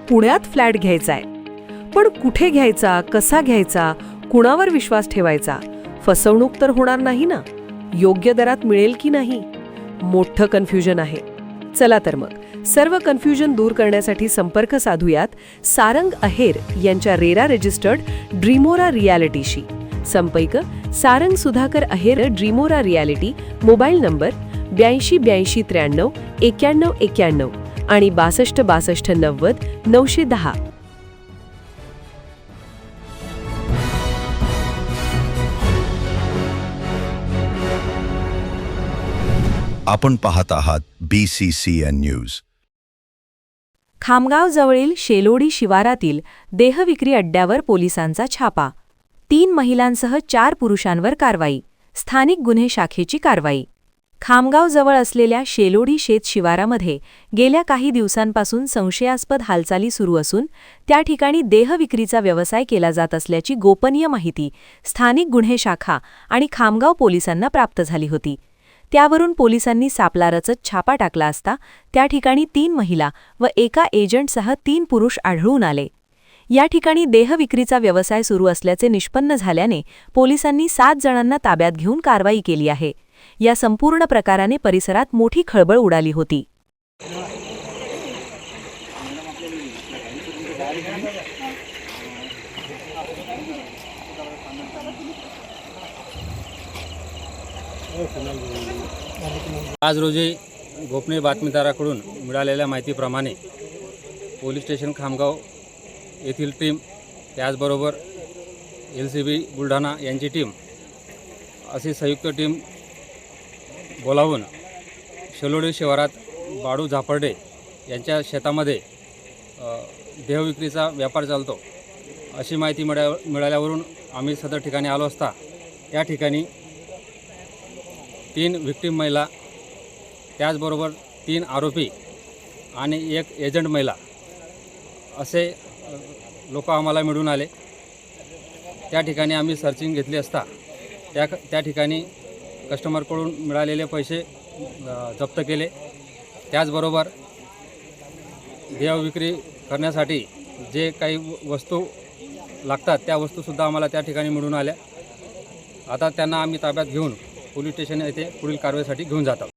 पुण्यात फ्लॅट घ्यायचा आहे. पण कुठे घ्यायचा, कसा घ्यायचा, कुणावर विश्वास ठेवायचा? फसवणूक तर होणार नाही ना? योग्य दरात मिळेल की नाही? मोठं कन्फ्युजन आहे. चला तर मग सर्व कन्फ्युजन दूर करण्यासाठी संपर्क साधूयात सारंग अहेर यांच्या रेरा रजिस्टर्ड ड्रीमोरा रियालिटीशी. संपर्क सारंग सुधाकर अहेर, ड्रीमोरा रियालिटी. मोबाईल नंबर 82 83 91 91 आणि 62 62 90 910. आपण पाहत आहात BCCN न्यूज. खामगावजवळील शेलोडी शिवारातील देहविक्री अड्ड्यावर पोलिसांचा छापा. 3 महिलांसह 4 पुरुषांवर कारवाई. स्थानिक गुन्हे शाखेची कारवाई. खामगावजवळ असलेल्या शेलोडी शेत शिवारामध्ये गेल्या काही दिवसांपासून संशयास्पद हालचाली सुरू असून त्या ठिकाणी देहविक्रीचा व्यवसाय केला जात असल्याची गोपनीय माहिती स्थानिक गुन्हे शाखा आणि खामगाव पोलिसांना प्राप्त झाली होती. त्यावरून पोलिसांनी सापळा रचत छापा टाकला असता त्या ठिकाणी 3 महिला व एका एजंटसह 3 पुरुष आढळून आले. या ठिकाणी देहविक्रीचा व्यवसाय सुरू असल्याचे निष्पन्न झाल्याने पोलिसांनी 7 जणांना ताब्यात घेऊन कारवाई केली आहे. या संपूर्ण प्रकाराने परिसरात मोठी खळबळ उडाली होती. आज रोजी गोपनीय बातमीदाराकडून मिळालेल्या माहितीप्रमाणे पोलीस स्टेशन खामगाव येथील टीम, त्याचबरोबर LCB बुलढाणा यांची टीम, अशी संयुक्त टीम बोलावून शेलोडी शिवारात बाळू झापर्डे यांच्या शेतामध्ये देहविक्रीचा व्यापार चालतो अशी माहिती मिळाल्यावरून आम्ही सदर ठिकाणी आलो असता या ठिकाणी 3 व्हिक्टीम महिला, त्याचबरोबर 3 आरोपी आणि 1 एजंट महिला असे लोक आम्हाला मिळून आले. त्या ठिकाणी आम्ही सर्चिंग घेतली असता त्या ठिकाणी कस्टमरकडून मिळालेले पैसे जप्त केले. त्याचबरोबर देहविक्री करण्यासाठी जे काही वस्तू लागतात त्या वस्तूसुद्धा आम्हाला त्या ठिकाणी मिळून आल्या. आता त्यांना आम्ही ताब्यात घेऊन पोलीस स्टेशन येथे पुढील कारवाईसाठी घेऊन जात आहोत.